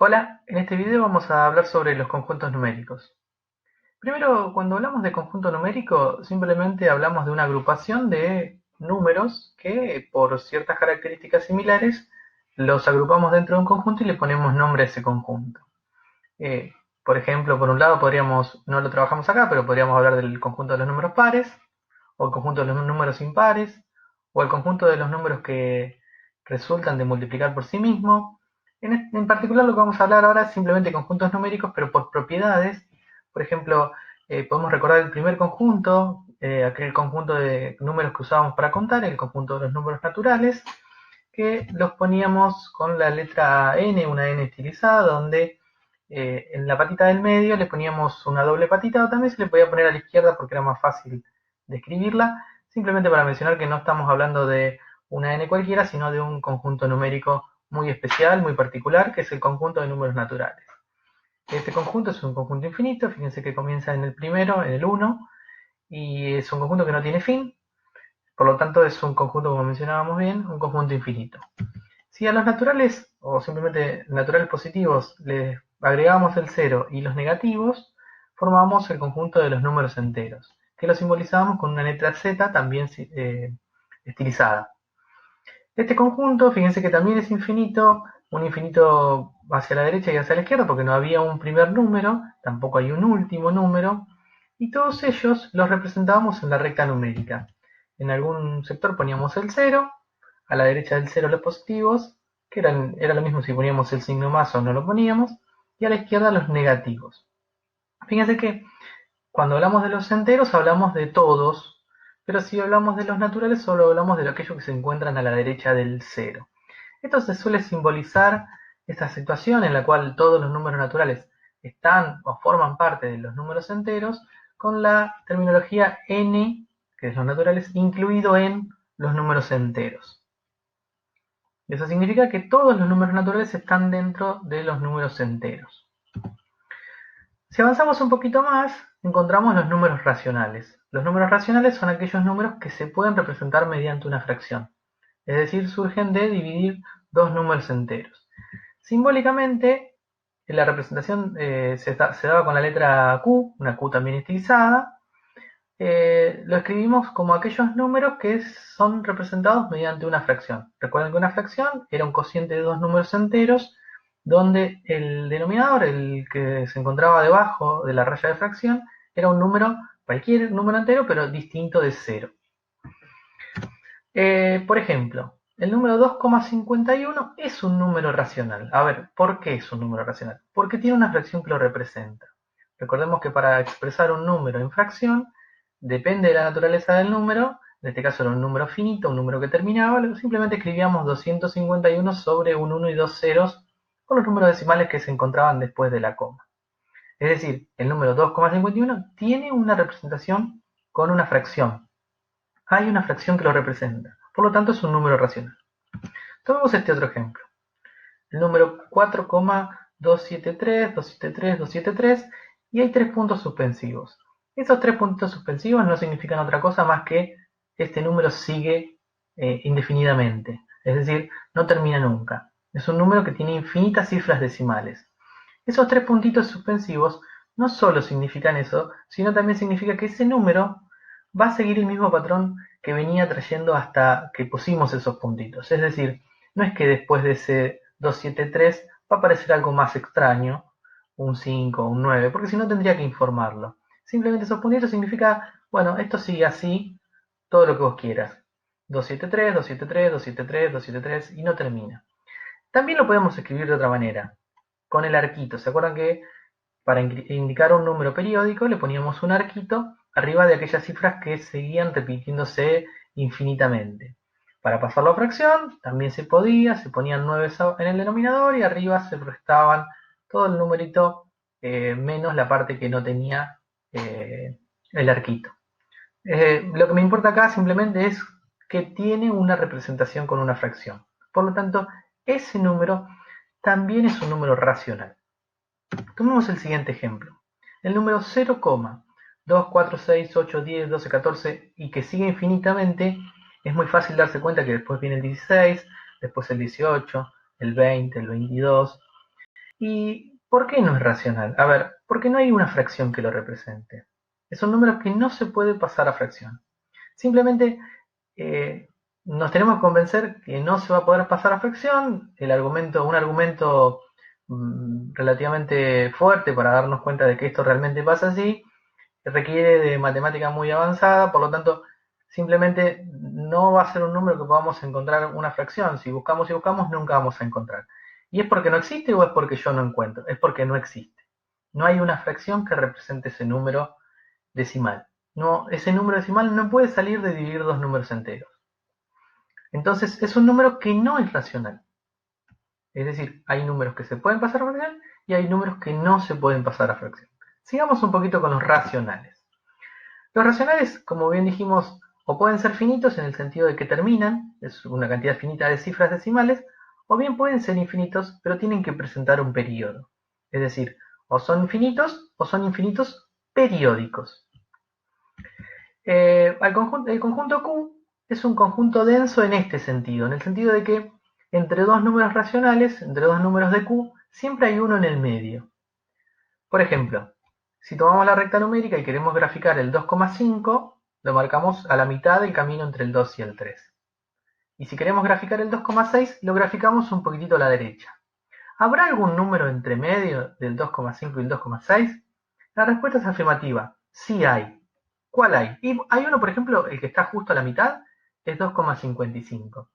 Hola, en este video vamos a hablar sobre los conjuntos numéricos. Primero, cuando hablamos de conjunto numérico, simplemente hablamos de una agrupación de números que, por ciertas características similares, los agrupamos dentro de un conjunto y le ponemos nombre a ese conjunto. Eh, por ejemplo, por un lado podríamos, no lo trabajamos acá, pero podríamos hablar del conjunto de los números pares, o el conjunto de los números impares, o el conjunto de los números que resultan de multiplicar por sí mismo. En particular lo que vamos a hablar ahora es simplemente conjuntos numéricos, pero por propiedades. Por ejemplo, podemos recordar el primer conjunto, aquel conjunto de números que usábamos para contar, el conjunto de los números naturales, que los poníamos con la letra n, una n estilizada, donde en la patita del medio le poníamos una doble patita, o también se le podía poner a la izquierda porque era más fácil de escribirla, simplemente para mencionar que no estamos hablando de una n cualquiera, sino de un conjunto numérico muy especial, muy particular, que es el conjunto de números naturales. Este conjunto es un conjunto infinito, fíjense que comienza en el primero, en el 1, y es un conjunto que no tiene fin, por lo tanto es un conjunto, como mencionábamos bien, un conjunto infinito. Si a los naturales, o simplemente naturales positivos, les agregamos el 0 y los negativos, formamos el conjunto de los números enteros, que lo simbolizamos con una letra Z también estilizada. Este conjunto, fíjense que también es infinito, un infinito hacia la derecha y hacia la izquierda, porque no había un primer número, tampoco hay un último número, y todos ellos los representábamos en la recta numérica. En algún sector poníamos el 0, a la derecha del 0 los positivos, que era lo mismo si poníamos el signo más o no lo poníamos, y a la izquierda los negativos. Fíjense que cuando hablamos de los enteros hablamos de todos, pero si hablamos de los naturales solo hablamos de aquellos que se encuentran a la derecha del 0. Esto se suele simbolizar esta situación en la cual todos los números naturales están o forman parte de los números enteros con la terminología n, que es los naturales, incluido en los números enteros. Eso significa que todos los números naturales están dentro de los números enteros. Si avanzamos un poquito más, encontramos los números racionales. Los números racionales son aquellos números que se pueden representar mediante una fracción, es decir, surgen de dividir dos números enteros. Simbólicamente, la representación se daba con la letra Q, una Q también estilizada. Lo escribimos como aquellos números que son representados mediante una fracción. Recuerden que una fracción era un cociente de dos números enteros, donde el denominador, el que se encontraba debajo de la raya de fracción, era un número, cualquier número entero, pero distinto de cero. Por ejemplo, el número 2,51 es un número racional. A ver, ¿por qué es un número racional? Porque tiene una fracción que lo representa. Recordemos que para expresar un número en fracción, depende de la naturaleza del número, en este caso era un número finito, un número que terminaba, simplemente escribíamos 251 sobre un 1 y dos ceros con los números decimales que se encontraban después de la coma. Es decir, el número 2,51 tiene una representación con una fracción. Hay una fracción que lo representa, por lo tanto es un número racional. Tomemos este otro ejemplo. El número 4,273, 273, 273 y hay tres puntos suspensivos. Esos tres puntos suspensivos no significan otra cosa más que este número sigue indefinidamente, es decir, no termina nunca. Es un número que tiene infinitas cifras decimales. Esos tres puntitos suspensivos no solo significan eso, sino también significa que ese número va a seguir el mismo patrón que venía trayendo hasta que pusimos esos puntitos. Es decir, no es que después de ese 273 va a aparecer algo más extraño, un 5, un 9, porque si no tendría que informarlo. Simplemente esos puntitos significa, bueno, esto sigue así, todo lo que vos quieras. 273, 273, 273, 273 y no termina. También lo podemos escribir de otra manera, con el arquito. ¿Se acuerdan que para indicar un número periódico le poníamos un arquito arriba de aquellas cifras que seguían repitiéndose infinitamente? Para pasarlo a fracción también se podía, se ponían 9 en el denominador y arriba se restaban todo el numerito menos la parte que no tenía el arquito. Lo que me importa acá simplemente es que tiene una representación con una fracción. Por lo tanto, ese número también es un número racional. Tomemos el siguiente ejemplo. El número 0,2, 4, 6, 8, 10, 12, 14 y que sigue infinitamente, es muy fácil darse cuenta que después viene el 16, después el 18, el 20, el 22. ¿Y por qué no es racional? A ver, porque no hay una fracción que lo represente. Es un número que no se puede pasar a fracción. Simplemente eh, nos tenemos que convencer que no se va a poder pasar a fracción. Un argumento relativamente fuerte para darnos cuenta de que esto realmente pasa así, requiere de matemática muy avanzada, por lo tanto, simplemente no va a ser un número que podamos encontrar una fracción. Si buscamos y buscamos, nunca vamos a encontrar. ¿Y es porque no existe o es porque yo no encuentro? Es porque no existe. No hay una fracción que represente ese número decimal. No, ese número decimal no puede salir de dividir dos números enteros. Entonces, es un número que no es racional. Es decir, hay números que se pueden pasar a fracción y hay números que no se pueden pasar a fracción. Sigamos un poquito con los racionales. Los racionales, como bien dijimos, o pueden ser finitos en el sentido de que terminan, es una cantidad finita de cifras decimales, o bien pueden ser infinitos, pero tienen que presentar un periodo. Es decir, o son infinitos o son infinitos periódicos. El conjunto Q es un conjunto denso en este sentido, en el sentido de que entre dos números racionales, entre dos números de Q, siempre hay uno en el medio. Por ejemplo, si tomamos la recta numérica y queremos graficar el 2,5, lo marcamos a la mitad del camino entre el 2 y el 3. Y si queremos graficar el 2,6, lo graficamos un poquitito a la derecha. ¿Habrá algún número entre medio del 2,5 y el 2,6? La respuesta es afirmativa. Sí hay. ¿Cuál hay? Y hay uno, por ejemplo, el que está justo a la mitad, es 2,55.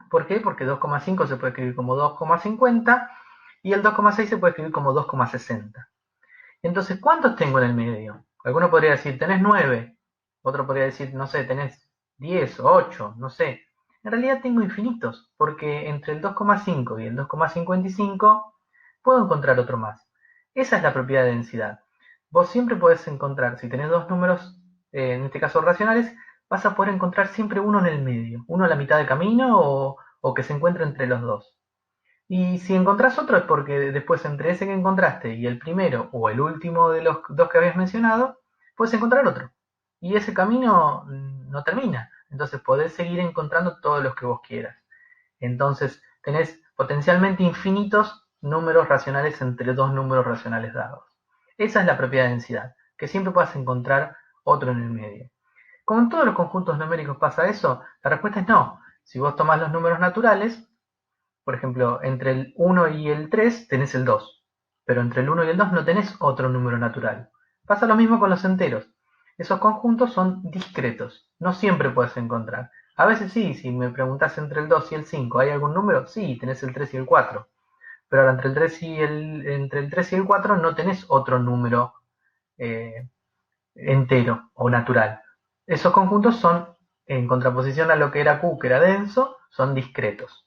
¿Por qué? Porque 2,5 se puede escribir como 2,50 y el 2,6 se puede escribir como 2,60. Entonces, ¿cuántos tengo en el medio? Alguno podría decir, tenés 9. Otro podría decir, no sé, tenés 10 o 8, no sé. En realidad tengo infinitos, porque entre el 2,5 y el 2,55 puedo encontrar otro más. Esa es la propiedad de densidad. Vos siempre podés encontrar, si tenés dos números, en este caso racionales, vas a poder encontrar siempre uno en el medio, uno a la mitad de camino o que se encuentre entre los dos. Y si encontrás otro es porque después entre ese que encontraste y el primero o el último de los dos que habías mencionado, puedes encontrar otro. Y ese camino no termina. Entonces podés seguir encontrando todos los que vos quieras. Entonces tenés potencialmente infinitos números racionales entre dos números racionales dados. Esa es la propiedad de densidad, que siempre puedas encontrar otro en el medio. Como en todos los conjuntos numéricos pasa eso, la respuesta es no. Si vos tomás los números naturales, por ejemplo, entre el 1 y el 3 tenés el 2, pero entre el 1 y el 2 no tenés otro número natural. Pasa lo mismo con los enteros. Esos conjuntos son discretos, no siempre puedes encontrar. A veces sí, si me preguntás entre el 2 y el 5, ¿hay algún número? Sí, tenés el 3 y el 4. Pero ahora entre el 3 y el 4 no tenés otro número eh, entero o natural. Esos conjuntos son, en contraposición a lo que era Q, que era denso, son discretos.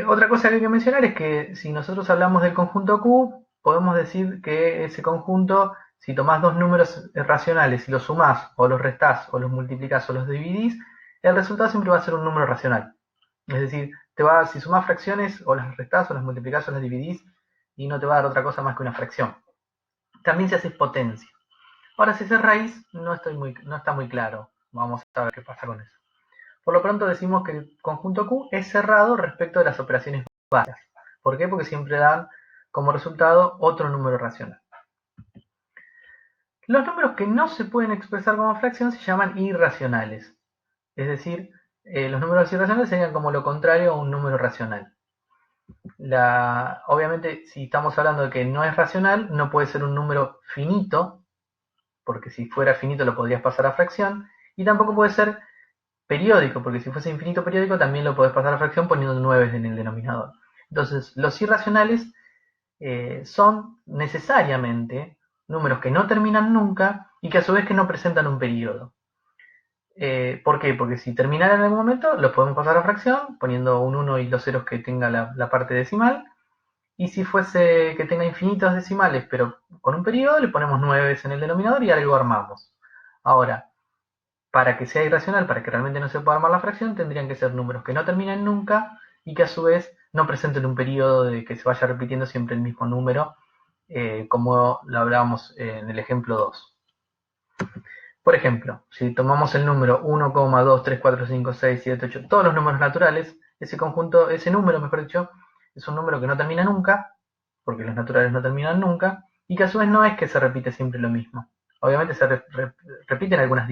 Otra cosa que hay que mencionar es que si nosotros hablamos del conjunto Q, podemos decir que ese conjunto, si tomás dos números racionales y los sumás, o los restás, o los multiplicás, o los dividís, el resultado siempre va a ser un número racional. Es decir, si sumás fracciones, o las restás, o las multiplicás, o las dividís, y no te va a dar otra cosa más que una fracción. También si haces potencia. Ahora, si haces raíz, no está muy claro. Vamos a ver qué pasa con eso. Por lo pronto decimos que el conjunto Q es cerrado respecto de las operaciones básicas. ¿Por qué? Porque siempre dan como resultado otro número racional. Los números que no se pueden expresar como fracción se llaman irracionales. Es decir, los números irracionales serían como lo contrario a un número racional. Obviamente, si estamos hablando de que no es racional, no puede ser un número finito, porque si fuera finito lo podrías pasar a fracción, y tampoco puede ser periódico, porque si fuese infinito periódico también lo podés pasar a fracción poniendo 9 en el denominador. Entonces, los irracionales son necesariamente números que no terminan nunca y que a su vez que no presentan un periodo. ¿Por qué? Porque si terminaran en algún momento, los podemos pasar a fracción poniendo un 1 y los ceros que tenga la parte decimal. Y si fuese que tenga infinitos decimales, pero con un periodo, le ponemos 9 en el denominador y algo armamos. Ahora, para que sea irracional, para que realmente no se pueda armar la fracción, tendrían que ser números que no terminen nunca y que a su vez no presenten un periodo de que se vaya repitiendo siempre el mismo número, como lo hablábamos en el ejemplo 2. Por ejemplo, si tomamos el número 1, 2, 3, 4, 5, 6, 7, 8, todos los números naturales, ese número, mejor dicho, es un número que no termina nunca, porque los naturales no terminan nunca, y que a su vez no es que se repite siempre lo mismo. Obviamente se repiten algunos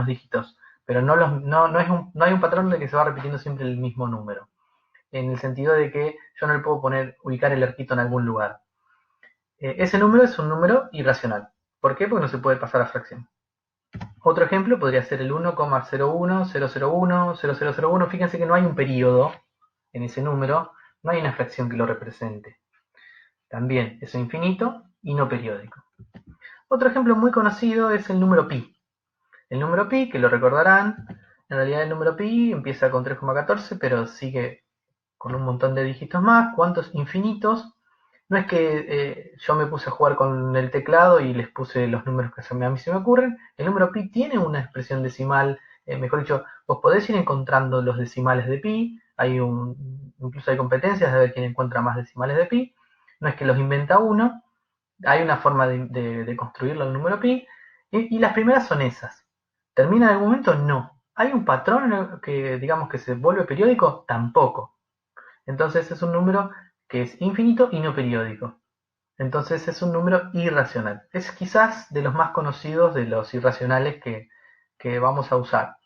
dígitos, pero no hay un patrón de que se va repitiendo siempre el mismo número, en el sentido de que yo no le puedo ubicar el arquito en algún lugar. Ese número es un número irracional. ¿Por qué? Porque no se puede pasar a fracción. Otro ejemplo podría ser el 1,01, Fíjense que no hay un periodo en ese número, no hay una fracción que lo represente. También es infinito y no periódico. Otro ejemplo muy conocido es el número pi. El número pi, que lo recordarán, en realidad el número pi empieza con 3,14, pero sigue con un montón de dígitos más. ¿Cuántos infinitos? No es que yo me puse a jugar con el teclado y les puse los números que a mí se me ocurren. El número pi tiene una expresión decimal, mejor dicho, vos podés ir encontrando los decimales de pi. Incluso hay competencias de ver quién encuentra más decimales de pi. No es que los inventa uno, hay una forma de construirlo el número pi, y las primeras son esas. ¿Termina en algún momento? No. ¿Hay un patrón que digamos que se vuelve periódico? Tampoco. Entonces es un número que es infinito y no periódico. Entonces es un número irracional. Es quizás de los más conocidos de los irracionales que vamos a usar.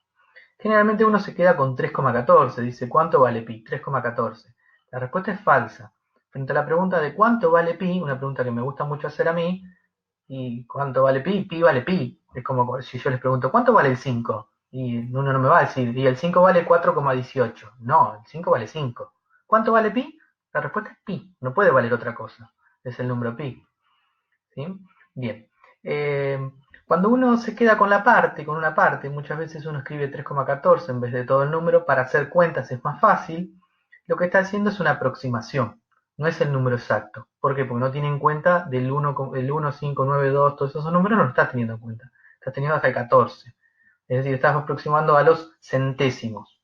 Generalmente uno se queda con 3,14, dice ¿cuánto vale pi? 3,14. La respuesta es falsa. Frente a la pregunta de ¿cuánto vale pi? Una pregunta que me gusta mucho hacer a mí, ¿y cuánto vale pi? Pi vale pi. Es como si yo les pregunto ¿cuánto vale el 5? Y uno no me va a decir, y el 5 vale 4,18. No, el 5 vale 5. ¿Cuánto vale pi? La respuesta es pi, no puede valer otra cosa. Es el número pi. ¿Sí? Bien. Cuando uno se queda con una parte, muchas veces uno escribe 3,14 en vez de todo el número, para hacer cuentas es más fácil, lo que está haciendo es una aproximación, no es el número exacto. ¿Por qué? Porque no tiene en cuenta del 1, 5, 9, 2, todos esos números no los estás teniendo en cuenta. Estás teniendo hasta el 14. Es decir, estás aproximando a los centésimos.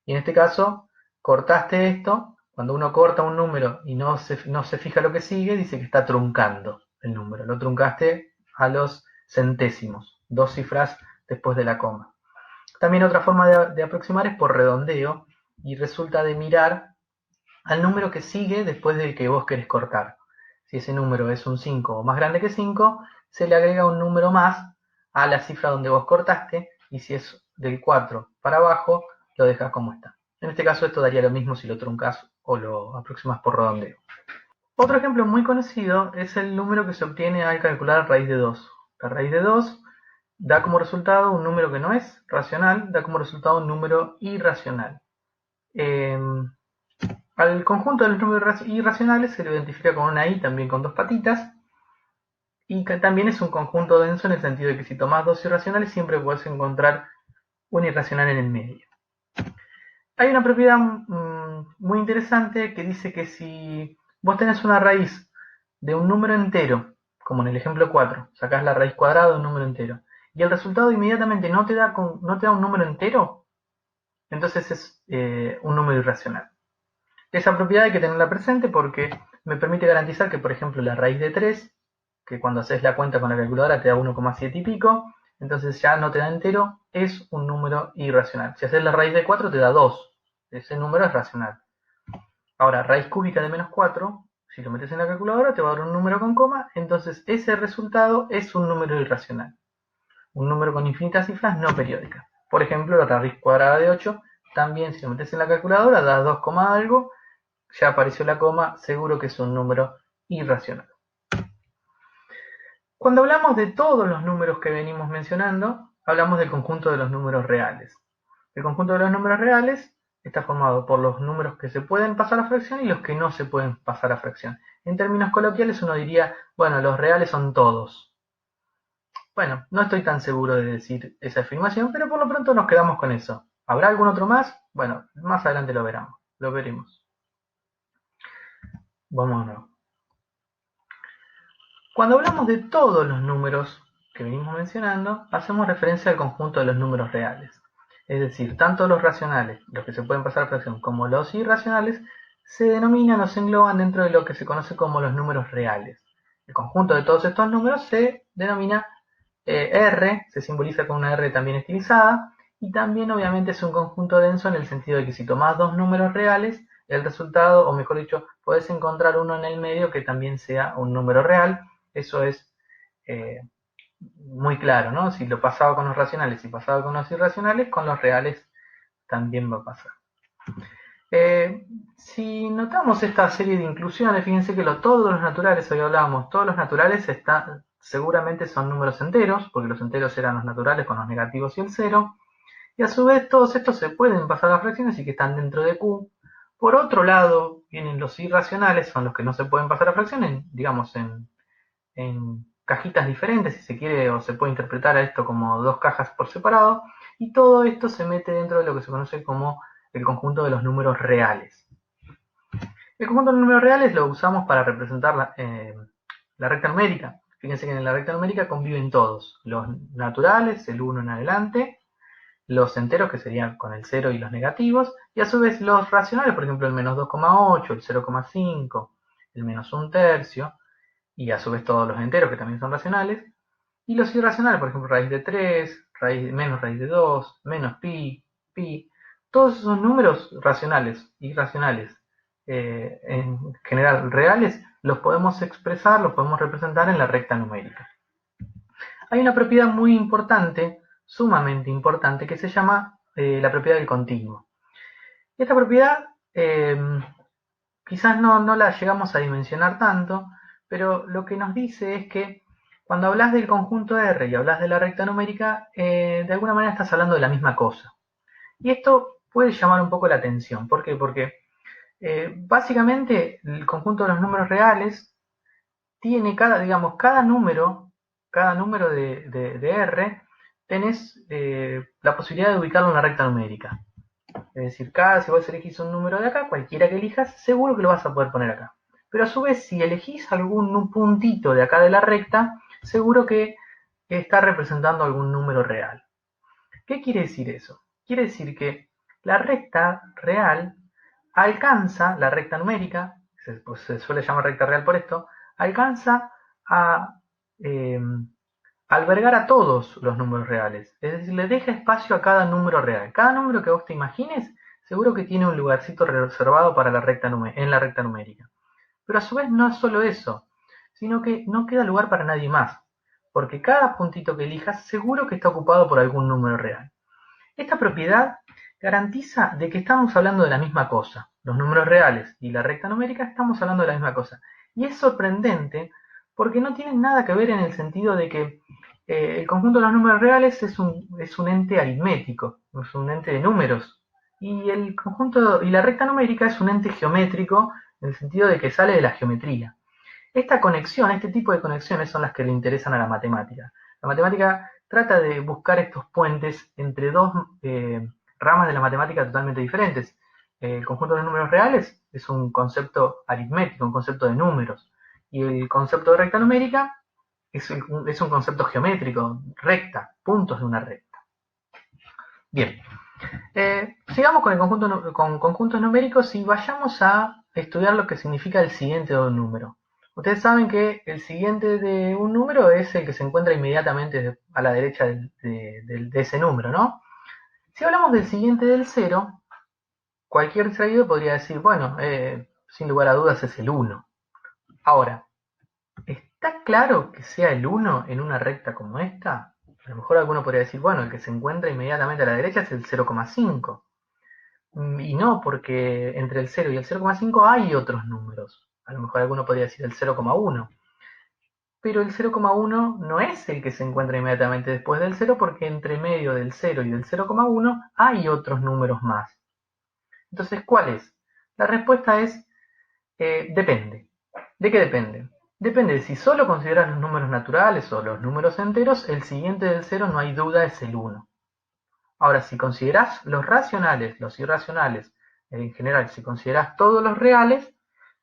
Y en este caso, cortaste esto. Cuando uno corta un número y no se fija lo que sigue, dice que está truncando el número. Lo truncaste a los centésimos, 2 cifras después de la coma. También otra forma de aproximar es por redondeo, y resulta de mirar al número que sigue después del que vos querés cortar. Si ese número es un 5 o más grande que 5, se le agrega un número más a la cifra donde vos cortaste, y si es del 4 para abajo, lo dejas como está. En este caso esto daría lo mismo si lo truncas o lo aproximas por redondeo. Otro ejemplo muy conocido es el número que se obtiene al calcular raíz de 2. La raíz de 2 da como resultado un número que no es racional, da como resultado un número irracional. Al conjunto de los números irracionales se lo identifica con una i, también con dos patitas, y que también es un conjunto denso en el sentido de que si tomás dos irracionales siempre podés encontrar un irracional en el medio. Hay una propiedad muy interesante que dice que si vos tenés una raíz de un número entero, como en el ejemplo 4, sacás la raíz cuadrada de un número entero, y el resultado inmediatamente no te da un número entero, entonces es un número irracional. Esa propiedad hay que tenerla presente porque me permite garantizar que, por ejemplo, la raíz de 3, que cuando haces la cuenta con la calculadora te da 1,7 y pico, entonces ya no te da entero, es un número irracional. Si haces la raíz de 4 te da 2, ese número es racional. Ahora, raíz cúbica de menos 4, si lo metes en la calculadora te va a dar un número con coma, entonces ese resultado es un número irracional. Un número con infinitas cifras no periódicas. Por ejemplo, la raíz cuadrada de 8, también si lo metes en la calculadora da 2, algo, ya apareció la coma, seguro que es un número irracional. Cuando hablamos de todos los números que venimos mencionando, hablamos del conjunto de los números reales. El conjunto de los números reales está formado por los números que se pueden pasar a fracción y los que no se pueden pasar a fracción. En términos coloquiales uno diría, bueno, los reales son todos. Bueno, no estoy tan seguro de decir esa afirmación, pero por lo pronto nos quedamos con eso. ¿Habrá algún otro más? Bueno, más adelante lo veremos. Vamos a nuevo. Cuando hablamos de todos los números que venimos mencionando, hacemos referencia al conjunto de los números reales. Es decir, tanto los racionales, los que se pueden pasar a fracción, como los irracionales, se denominan o se engloban dentro de lo que se conoce como los números reales. El conjunto de todos estos números se denomina R, se simboliza con una R también estilizada, y también obviamente es un conjunto denso en el sentido de que si tomás dos números reales, el resultado, o mejor dicho, podés encontrar uno en el medio que también sea un número real. Eso es eh, muy claro, ¿no? Si lo pasaba con los racionales y pasaba con los irracionales, con los reales también va a pasar. Si notamos esta serie de inclusiones, fíjense que todos los naturales, hoy hablábamos, todos los naturales seguramente son números enteros, porque los enteros eran los naturales con los negativos y el cero, y a su vez todos estos se pueden pasar a fracciones y que están dentro de Q. Por otro lado, vienen los irracionales, son los que no se pueden pasar a fracciones, digamos, en cajitas diferentes, si se quiere, o se puede interpretar a esto como dos cajas por separado, y todo esto se mete dentro de lo que se conoce como el conjunto de los números reales. El conjunto de números reales lo usamos para representar la recta numérica. Fíjense que en la recta numérica conviven todos, los naturales, el 1 en adelante, los enteros, que serían con el 0 y los negativos, y a su vez los racionales, por ejemplo el menos 2,8, el 0,5, el menos 1/3, y a su vez todos los enteros, que también son racionales, y los irracionales, por ejemplo raíz de 3, menos raíz de 2, menos pi, todos esos números racionales, irracionales, en general reales, los podemos expresar, los podemos representar en la recta numérica. Hay una propiedad muy importante, sumamente importante, que se llama la propiedad del continuo. Esta propiedad quizás no la llegamos a dimensionar tanto, pero lo que nos dice es que cuando hablas del conjunto R y hablas de la recta numérica, de alguna manera estás hablando de la misma cosa. Y esto puede llamar un poco la atención. ¿Por qué? Porque básicamente el conjunto de los números reales tiene cada número de R, tenés la posibilidad de ubicarlo en una recta numérica. Es decir, si vos elegís un número de acá, cualquiera que elijas, seguro que lo vas a poder poner acá. Pero a su vez, si elegís algún puntito de acá de la recta, seguro que está representando algún número real. ¿Qué quiere decir eso? Quiere decir que la recta real alcanza, la recta numérica, se suele llamar recta real por esto, alcanza a eh, albergar a todos los números reales. Es decir, le deja espacio a cada número real. Cada número que vos te imagines, seguro que tiene un lugarcito reservado para en la recta numérica. Pero a su vez no es solo eso, sino que no queda lugar para nadie más, porque cada puntito que elijas seguro que está ocupado por algún número real. Esta propiedad garantiza de que estamos hablando de la misma cosa. Los números reales y la recta numérica estamos hablando de la misma cosa. Y es sorprendente porque no tienen nada que ver en el sentido de que el conjunto de los números reales es un ente aritmético, es un ente de números. Y la recta numérica es un ente geométrico en el sentido de que sale de la geometría. Esta conexión, este tipo de conexiones son las que le interesan a la matemática. La matemática trata de buscar estos puentes entre dos ramas de la matemática totalmente diferentes. El conjunto de números reales es un concepto aritmético, un concepto de números. Y el concepto de recta numérica es un concepto geométrico, recta, puntos de una recta. Bien, sigamos con conjuntos numéricos y vayamos a estudiar lo que significa el siguiente de un número. Ustedes saben que el siguiente de un número es el que se encuentra inmediatamente a la derecha de ese número, ¿no? Si hablamos del siguiente del 0, cualquier distraído podría decir, bueno, sin lugar a dudas es el 1. Ahora, ¿está claro que sea el 1 en una recta como esta? A lo mejor alguno podría decir, bueno, el que se encuentra inmediatamente a la derecha es el 0,5. Y no, porque entre el 0 y el 0,5 hay otros números. A lo mejor alguno podría decir el 0,1. Pero el 0,1 no es el que se encuentra inmediatamente después del 0 porque entre medio del 0 y del 0,1 hay otros números más. Entonces, ¿cuál es? La respuesta es depende. ¿De qué depende? Depende de si solo consideras los números naturales o los números enteros, el siguiente del 0 no hay duda es el 1. Ahora, si consideras los racionales, los irracionales, en general, si consideras todos los reales,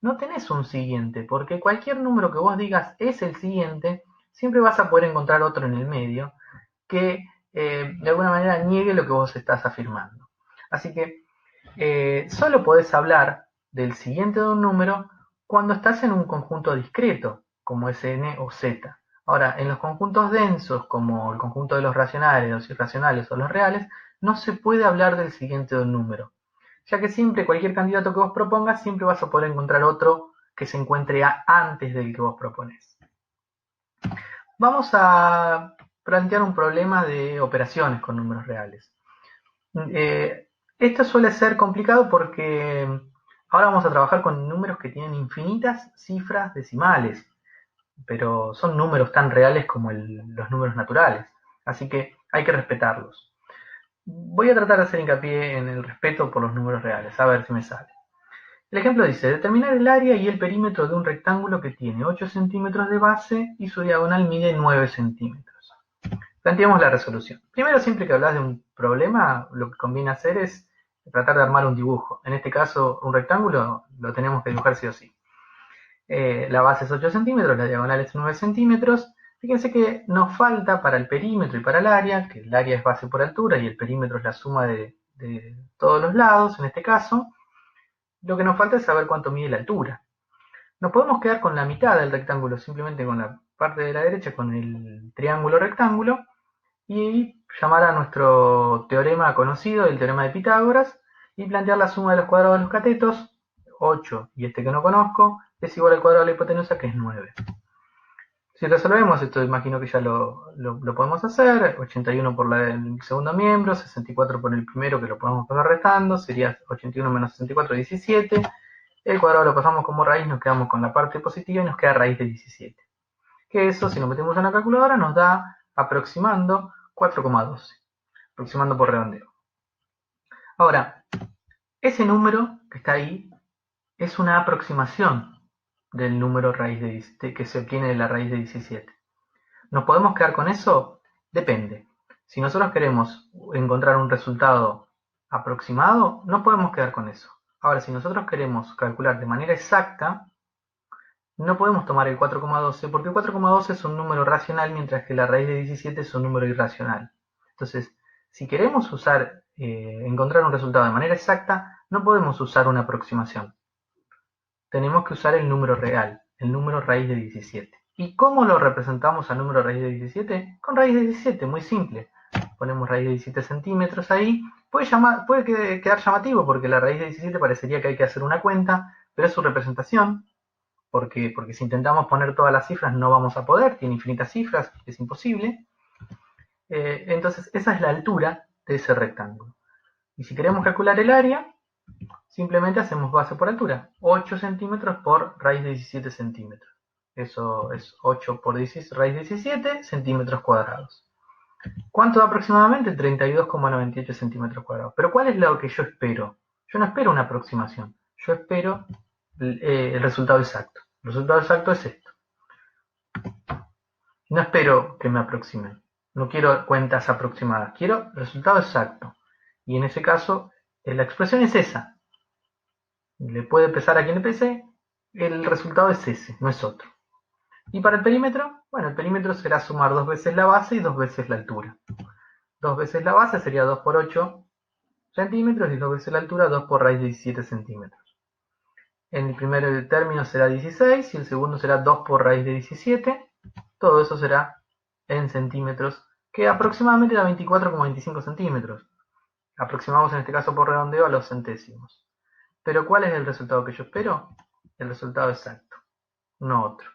no tenés un siguiente, porque cualquier número que vos digas es el siguiente, siempre vas a poder encontrar otro en el medio que de alguna manera niegue lo que vos estás afirmando. Así que solo podés hablar del siguiente de un número cuando estás en un conjunto discreto, como es n o z. Ahora, en los conjuntos densos, como el conjunto de los racionales, los irracionales o los reales, no se puede hablar del siguiente de un número. ya que siempre cualquier candidato que vos propongas, siempre vas a poder encontrar otro que se encuentre antes del que vos propones. Vamos a plantear un problema de operaciones con números reales. Esto suele ser complicado porque ahora vamos a trabajar con números que tienen infinitas cifras decimales, pero son números tan reales como los números naturales, así que hay que respetarlos. Voy a tratar de hacer hincapié en el respeto por los números reales, a ver si me sale. El ejemplo dice, determinar el área y el perímetro de un rectángulo que tiene 8 centímetros de base y su diagonal mide 9 centímetros. Planteemos la resolución. Primero, siempre que hablas de un problema, lo que conviene hacer es tratar de armar un dibujo. En este caso, un rectángulo lo tenemos que dibujar sí o sí. La base es 8 centímetros, la diagonal es 9 centímetros. Fíjense que nos falta para el perímetro y para el área, que el área es base por altura y el perímetro es la suma de todos los lados, en este caso. Lo que nos falta es saber cuánto mide la altura. Nos podemos quedar con la mitad del rectángulo, simplemente con la parte de la derecha, con el triángulo rectángulo, y llamar a nuestro teorema conocido, el teorema de Pitágoras, y plantear la suma de los cuadrados de los catetos, 8 y este que no conozco, es igual al cuadrado de la hipotenusa, que es 9. Si resolvemos esto, imagino que ya lo podemos hacer. 81 por el segundo miembro, 64 por el primero, que lo podemos pasar restando, sería 81 menos 64, 17. El cuadrado lo pasamos como raíz, nos quedamos con la parte positiva y nos queda raíz de 17. Que eso, si lo metemos en la calculadora, nos da aproximando 4,12. Aproximando por redondeo. Ahora, ese número que está ahí es una aproximación del número raíz que se obtiene de la raíz de 17. ¿Nos podemos quedar con eso? Depende. Si nosotros queremos encontrar un resultado aproximado, no podemos quedar con eso. Ahora, si nosotros queremos calcular de manera exacta, no podemos tomar el 4,12 porque el 4,12 es un número racional mientras que la raíz de 17 es un número irracional. Entonces, si queremos encontrar un resultado de manera exacta, no podemos usar una aproximación. Tenemos que usar el número real, el número raíz de 17. ¿Y cómo lo representamos al número raíz de 17? Con raíz de 17, muy simple. Ponemos raíz de 17 centímetros ahí. Puede quedar llamativo porque la raíz de 17 parecería que hay que hacer una cuenta, pero es su representación, porque si intentamos poner todas las cifras no vamos a poder, tiene infinitas cifras, es imposible. Entonces esa es la altura de ese rectángulo. Y si queremos calcular el área, simplemente hacemos base por altura. 8 centímetros por raíz de 17 centímetros. Eso es 8 por 16, raíz de 17 centímetros cuadrados. ¿Cuánto da aproximadamente? 32,98 centímetros cuadrados. Pero ¿cuál es lo que yo espero? Yo no espero una aproximación. Yo espero el resultado exacto. El resultado exacto es esto. No espero que me aproximen. No quiero cuentas aproximadas. Quiero resultado exacto. Y en ese caso, la expresión es esa. Le puede pesar a quien le pese, el resultado es ese, no es otro. Y para el perímetro, bueno, el perímetro será sumar 2 veces la base y 2 veces la altura. 2 veces la base sería 2 por 8 centímetros y 2 veces la altura, 2 por raíz de 17 centímetros. En el primer término será 16 y el segundo será 2 por raíz de 17. Todo eso será en centímetros, que aproximadamente da 24,25 centímetros. Aproximamos en este caso por redondeo a los centésimos. Pero ¿cuál es el resultado que yo espero? El resultado exacto, no otro.